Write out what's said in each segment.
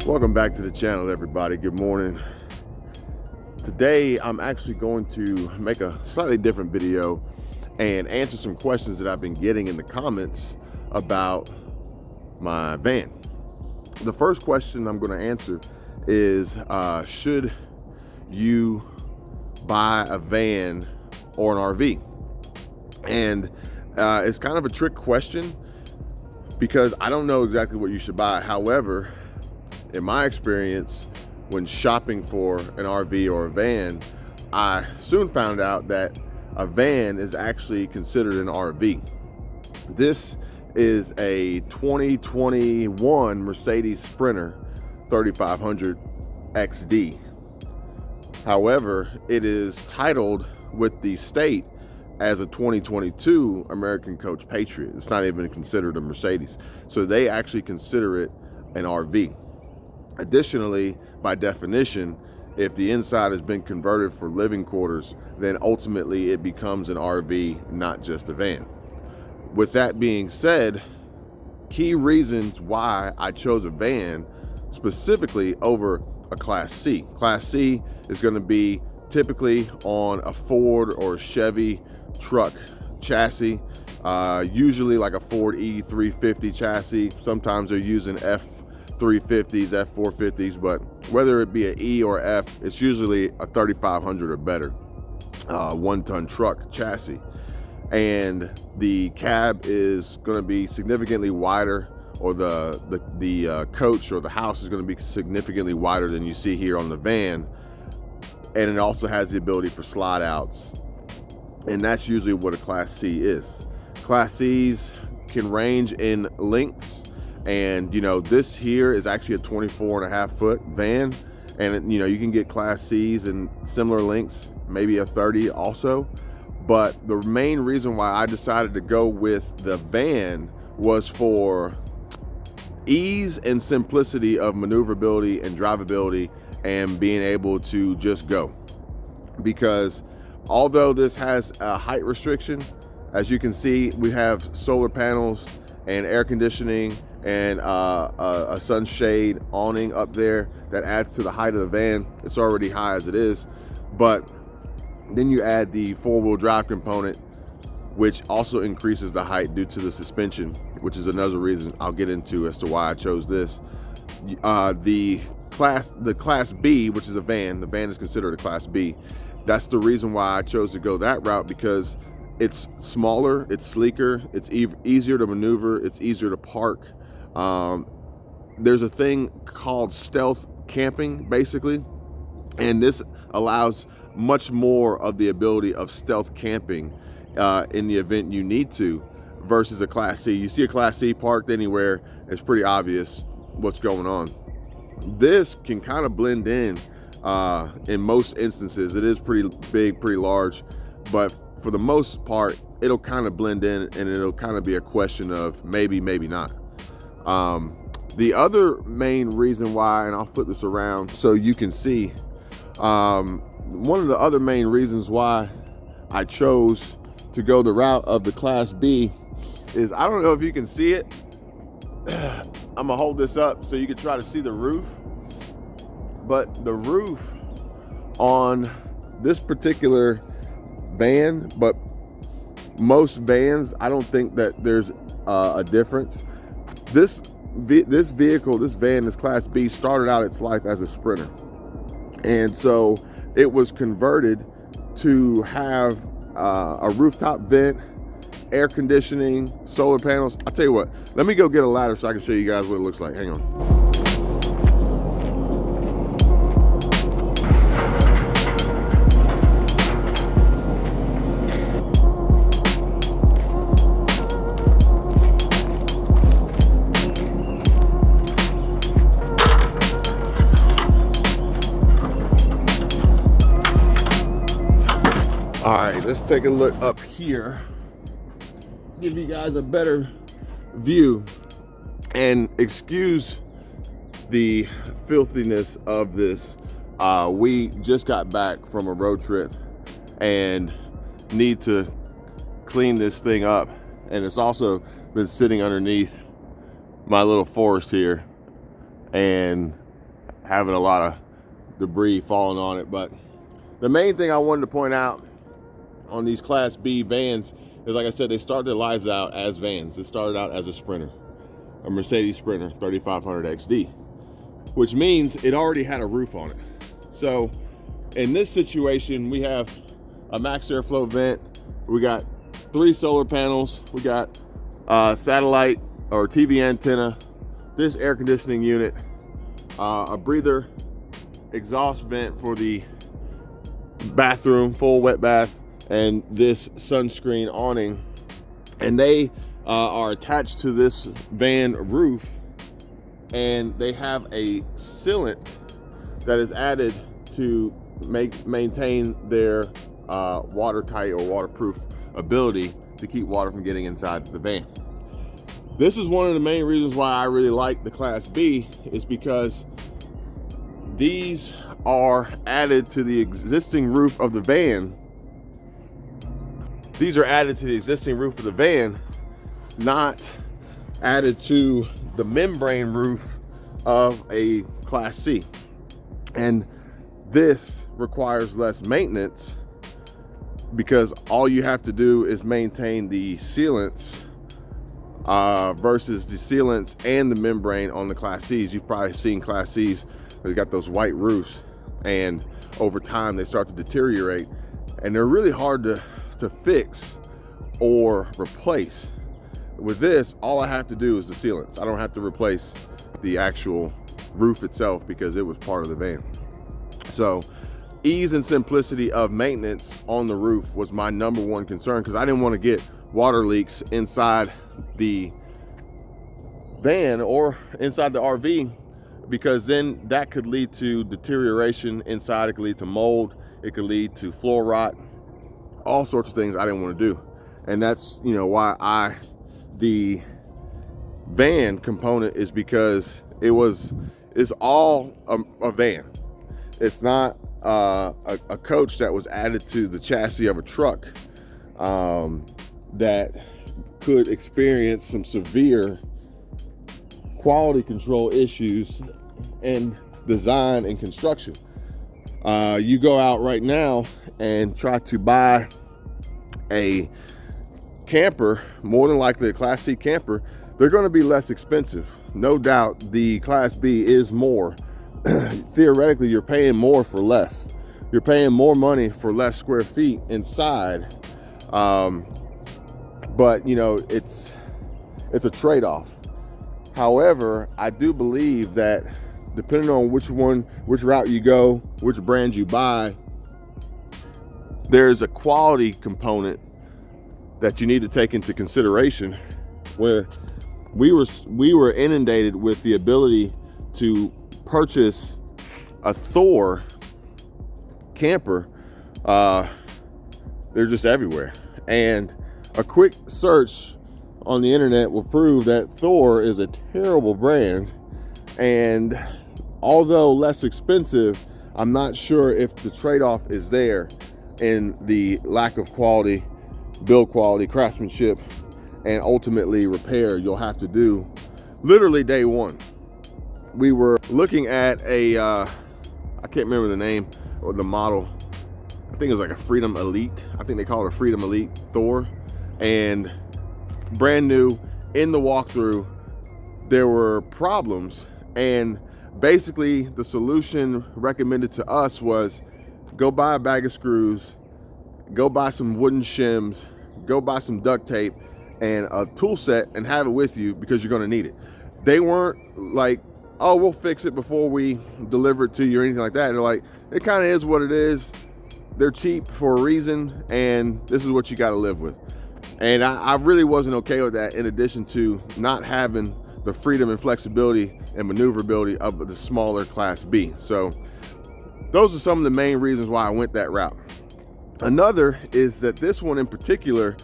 Welcome back to the channel, everybody. Good morning. Today I'm actually going to make a slightly different video and answer some questions that I've been getting in the comments about my van. The first question I'm going to answer is should you buy a van or an RV? And it's kind of a trick question because I don't know exactly what you should buy. However, in my experience, when shopping for an RV or a van, I soon found out that a van is actually considered an RV. This is a 2021 Mercedes Sprinter 3500 XD. However, it is titled with the state as a 2022 American Coach Patriot. It's not even considered a Mercedes. So they actually consider it an RV. Additionally, by definition, if the inside has been converted for living quarters, then ultimately it becomes an RV, not just a van. With that being said, key reasons why I chose a van specifically over a Class C. Class C is going to be typically on a Ford or a Chevy truck chassis, usually like a Ford E350 chassis. Sometimes they're using F350s, F450s, but whether it be an E or F, it's usually a 3500 or better, 1-ton truck chassis. And the cab is going to be significantly wider, or the coach or the house is going to be significantly wider than you see here on the van. And it also has the ability for slide outs. And that's usually what a Class C is. Class C's can range in lengths. And, you know, this here is actually a 24.5 foot van. And, you know, you can get Class C's in similar lengths, maybe a 30 also. But the main reason why I decided to go with the van was for ease and simplicity of maneuverability and drivability and being able to just go. Because although this has a height restriction, as you can see, we have solar panels and air conditioning and a sunshade awning up there that adds to the height of the van. It's already high as it is, but then you add the four-wheel drive component, which also increases the height due to the suspension, which is another reason I'll get into as to why I chose this. The Class B, which is a van, the van is considered a Class B. That's the reason why I chose to go that route, because it's smaller, it's sleeker, it's easier to maneuver, it's easier to park. There's a thing called stealth camping, basically, and this allows much more of the ability of stealth camping in the event you need to, versus a Class C. You see a Class C parked anywhere, it's pretty obvious what's going on. This can kind of blend in most instances. It is pretty big, pretty large, but for the most part, it'll kind of blend in, and it'll kind of be a question of maybe, maybe not. The other main reason why, and I'll flip this around so you can see, one of the other main reasons why I chose to go the route of the Class B is, I don't know if you can see it. I'm gonna hold this up so you can try to see the roof. But the roof on this particular van, but most vans, I don't think that there's a difference. This vehicle, this van, this Class B, started out its life as a Sprinter. And so it was converted to have a rooftop vent, air conditioning, solar panels. I'll tell you what, let me go get a ladder so I can show you guys what it looks like. Hang on. All right, let's take a look up here, give you guys a better view, and excuse the filthiness of this. We just got back from a road trip and need to clean this thing up, and it's also been sitting underneath my little forest here, and having a lot of debris falling on it. But the main thing I wanted to point out on these Class B vans is, like I said, they start their lives out as vans. It started out as a Sprinter, a Mercedes Sprinter 3500 XD, which means it already had a roof on it. So in this situation, we have a max airflow vent, we got 3 solar panels, we got satellite or TV antenna, this air conditioning unit, a breather exhaust vent for the bathroom, full wet bath, and this sunscreen awning. And they are attached to this van roof, and they have a sealant that is added to maintain their watertight or waterproof ability to keep water from getting inside the van. This is one of the main reasons why I really like the Class B, is because these are added to the existing roof of the van. These are added to the existing roof of the van, not added to the membrane roof of a Class C. And this requires less maintenance because all you have to do is maintain the sealants versus the sealants and the membrane on the Class C's. You've probably seen Class C's, they've got those white roofs, and over time they start to deteriorate, and they're really hard to fix or replace. With this, all I have to do is the sealants. I don't have to replace the actual roof itself because it was part of the van. So ease and simplicity of maintenance on the roof was my number one concern, because I didn't want to get water leaks inside the van or inside the RV, because then that could lead to deterioration inside. It could lead to mold, it could lead to floor rot, all sorts of things I didn't want to do. And that's, you know, why the van component is, because it's all a van. It's not a coach that was added to the chassis of a truck that could experience some severe quality control issues in design and construction. You go out right now and try to buy a camper, more than likely a Class C camper, they're going to be less expensive. No doubt the Class B is more. Theoretically, you're paying more for less. You're paying more money for less square feet inside. But you know, it's a trade-off. However, I do believe that depending on which route you go, which brand you buy, there's a quality component that you need to take into consideration, where we were inundated with the ability to purchase a Thor camper. They're just everywhere, and a quick search on the internet will prove that Thor is a terrible brand. And although less expensive, I'm not sure if the trade-off is there in the lack of quality, build quality, craftsmanship, and ultimately repair you'll have to do literally day one. We were looking at a, I can't remember the name or the model. I think it was like a Freedom Elite. I think they call it a Freedom Elite Thor. And brand new, in the walkthrough, there were problems. And basically the solution recommended to us was go buy a bag of screws, go buy some wooden shims, go buy some duct tape and a tool set, and have it with you because you're going to need it. They weren't like, oh, we'll fix it before we deliver it to you or anything like that. They're like, it kind of is what it is. They're cheap for a reason, and this is what you got to live with. And I really wasn't okay with that, in addition to not having the freedom and flexibility and maneuverability of the smaller Class B. So those are some of the main reasons why I went that route. Another is that this one in particular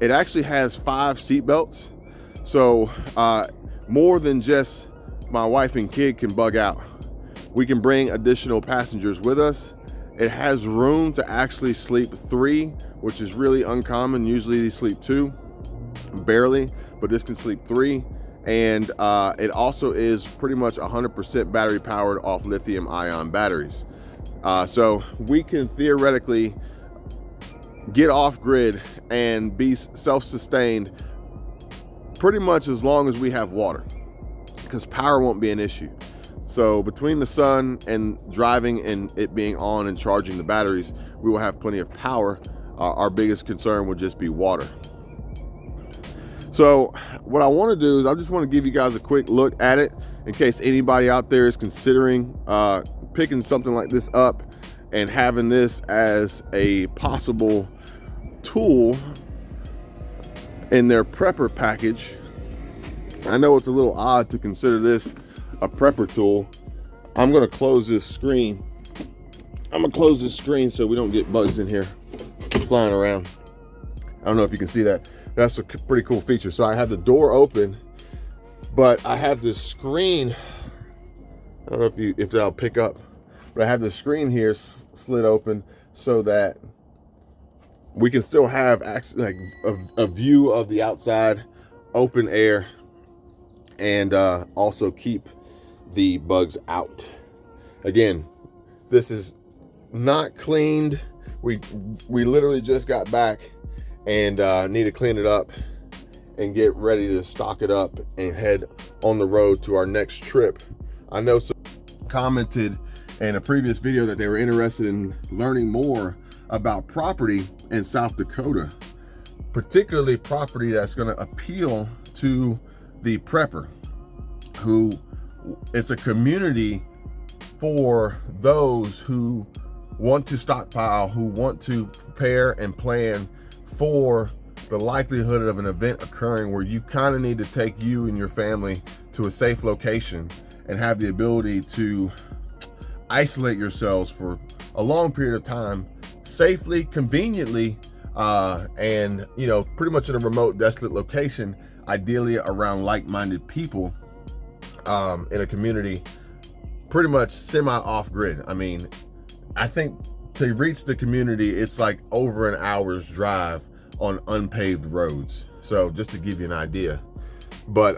it actually has 5 seat belts. So more than just my wife and kid can bug out. We can bring additional passengers with us. It has room to actually sleep 3, which is really uncommon. Usually they sleep 2, barely, but this can sleep 3. And it also is pretty much 100% battery powered off lithium ion batteries. So we can theoretically get off grid and be self-sustained pretty much as long as we have water, because power won't be an issue. So between the sun and driving and it being on and charging the batteries, we will have plenty of power. Our biggest concern would just be water. So what I want to do is I just want to give you guys a quick look at it in case anybody out there is considering picking something like this up and having this as a possible tool in their prepper package. I know it's a little odd to consider this a prepper tool. I'm going to close this screen. I'm going to close this screen so we don't get bugs in here flying around. I don't know if you can see that. That's a pretty cool feature. So I have the door open, but I have this screen. I don't know if that'll pick up, but I have the screen here slid open so that we can still have access, like a view of the outside, open air, and also keep the bugs out. Again, this is not cleaned. We literally just got back and need to clean it up and get ready to stock it up and head on the road to our next trip. I know some commented in a previous video that they were interested in learning more about property in South Dakota, particularly property that's going to appeal to the prepper, who it's a community for those who want to stockpile, who want to prepare and plan for the likelihood of an event occurring where you kind of need to take you and your family to a safe location and have the ability to isolate yourselves for a long period of time safely, conveniently, and pretty much in a remote, desolate location, ideally around like-minded people, in a community pretty much semi off grid. I mean, I think to reach the community, it's like over an hour's drive on unpaved roads. So just to give you an idea, but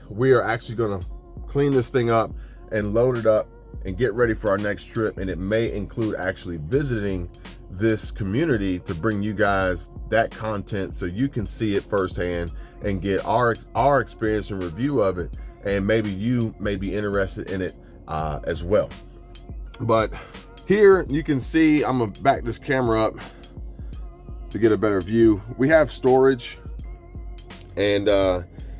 we are actually going to clean this thing up and load it up and get ready for our next trip. And it may include actually visiting this community to bring you guys that content so you can see it firsthand and get our experience and review of it. And maybe you may be interested in it as well. But here you can see, I'm gonna back this camera up to get a better view. We have storage, and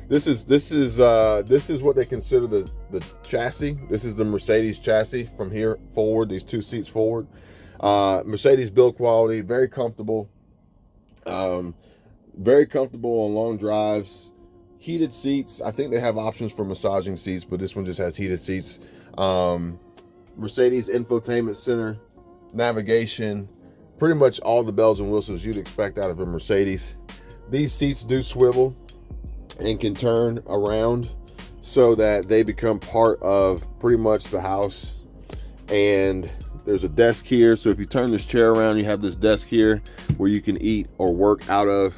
this is what they consider the chassis. This is the Mercedes chassis from here forward, these two seats forward. Mercedes build quality, very comfortable on long drives. Heated seats. I think they have options for massaging seats, but this one just has heated seats. Mercedes infotainment center, navigation, pretty much all the bells and whistles you'd expect out of a Mercedes. These seats do swivel and can turn around so that they become part of pretty much the house. And there's a desk here, so if you turn this chair around, you have this desk here where you can eat or work out of.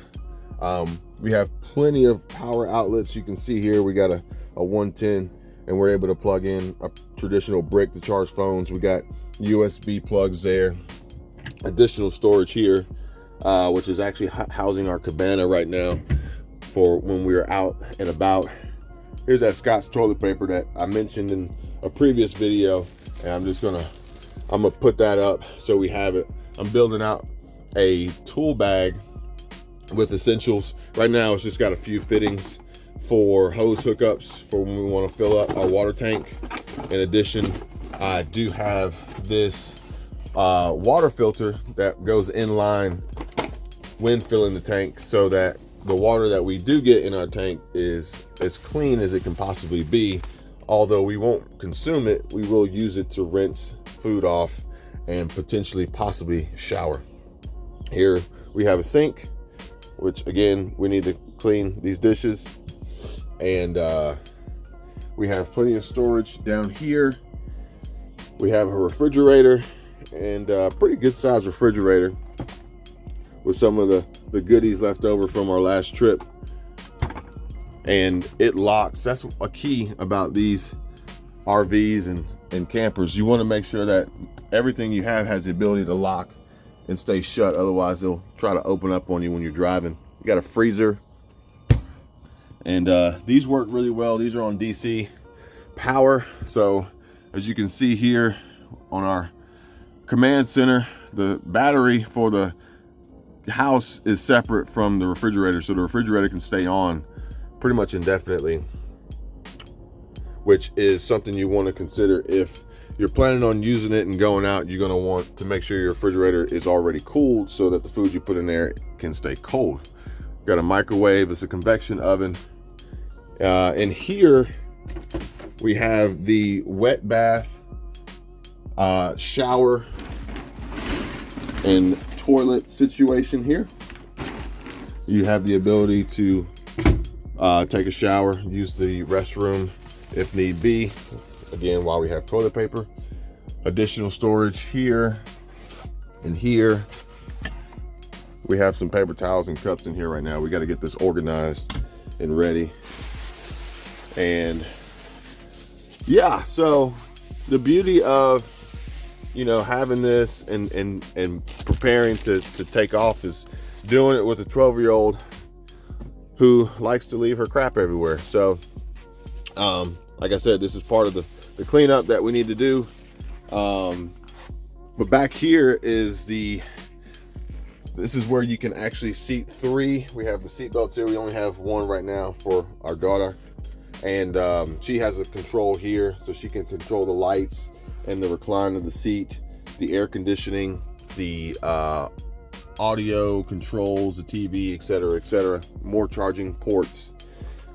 We have plenty of power outlets. You can see here we got a 110, and we're able to plug in a traditional brick to charge phones. We got USB plugs there. Additional storage here, which is actually housing our cabana right now for when we are out and about. Here's that Scott's toilet paper that I mentioned in a previous video, and I'm gonna put that up so we have it. I'm building out a tool bag with essentials. Right now it's just got a few fittings for hose hookups for when we want to fill up our water tank. In addition, I do have this water filter that goes in line when filling the tank, so that the water that we do get in our tank is as clean as it can possibly be. Although we won't consume it, we will use it to rinse food off and potentially possibly shower. Here we have a sink, which again, we need to clean these dishes. And we have plenty of storage down here. We have a refrigerator, and a pretty good sized refrigerator with some of the goodies left over from our last trip. and it locks. That's a key about these RVs and campers. You want to make sure that everything you have has the ability to lock and stay shut. Otherwise, they'll try to open up on you when you're driving. You got a freezer, and these work really well. These are on DC power. So as you can see here on our command center, the battery for the house is separate from the refrigerator, so the refrigerator can stay on pretty much indefinitely, which is something you want to consider if you're planning on using it and going out. You're going to want to make sure your refrigerator is already cooled so that the food you put in there can stay cold. Got a microwave. It's a convection oven. And here we have the wet bath, shower, and toilet situation here. You have the ability to take a shower, use the restroom if need be. Again, while we have toilet paper. Additional storage here and here. We have some paper towels and cups in here right now. We got to get this organized and ready. And yeah, so the beauty of, you know, having this and preparing to take off is doing it with a 12-year-old who likes to leave her crap everywhere. So like I said, this is part of the cleanup that we need to do. But back here is this is where you can actually seat 3. We have the seat belts here. We only have one right now for our daughter, and she has a control here, so she can control the lights and the recline of the seat, the air conditioning, the audio controls, the TV, etc., etc. More charging ports.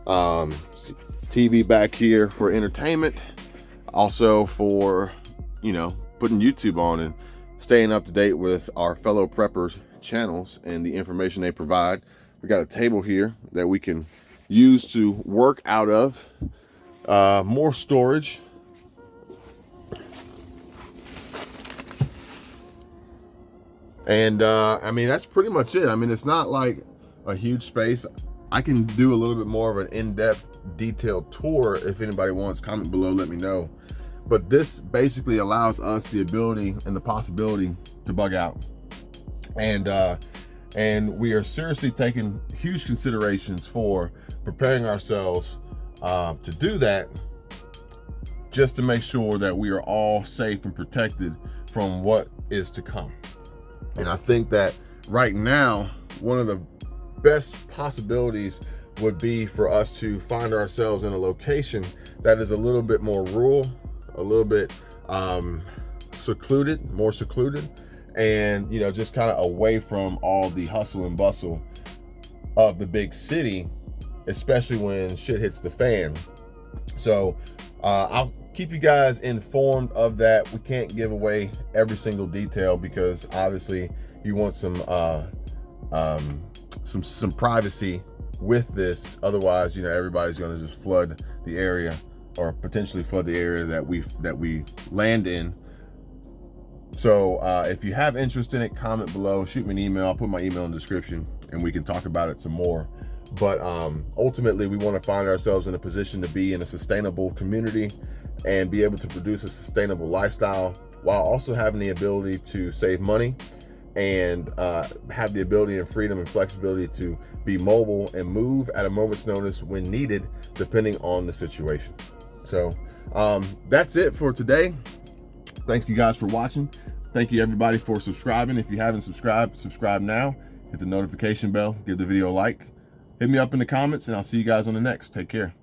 TV back here for entertainment, also for, you know, putting YouTube on and staying up to date with our fellow preppers channels and the information they provide. We got a table here that we can use to work out of. More storage. And I mean, that's pretty much it. I mean, it's not like a huge space. I can do a little bit more of an in-depth detailed tour if anybody wants. Comment below, let me know. But this basically allows us the ability and the possibility to bug out. And we are seriously taking huge considerations for preparing ourselves to do that, just to make sure that we are all safe and protected from what is to come. And I think that right now, one of the best possibilities would be for us to find ourselves in a location that is a little bit more rural, a little bit secluded, more secluded, and, you know, just kind of away from all the hustle and bustle of the big city, especially when shit hits the fan. So I'll keep you guys informed of that. We can't give away every single detail because obviously you want some privacy with this. Otherwise, you know, everybody's going to just flood the area, or potentially flood the area that we land in. So if you have interest in it, comment below, shoot me an email. I'll put my email in the description and we can talk about it some more. But ultimately, we want to find ourselves in a position to be in a sustainable community and be able to produce a sustainable lifestyle while also having the ability to save money and have the ability and freedom and flexibility to be mobile and move at a moment's notice when needed, depending on the situation. So that's it for today. Thank you guys for watching. Thank you everybody for subscribing. If you haven't subscribed, subscribe now. Hit the notification bell, give the video a like. Hit me up in the comments, and I'll see you guys on the next. Take care.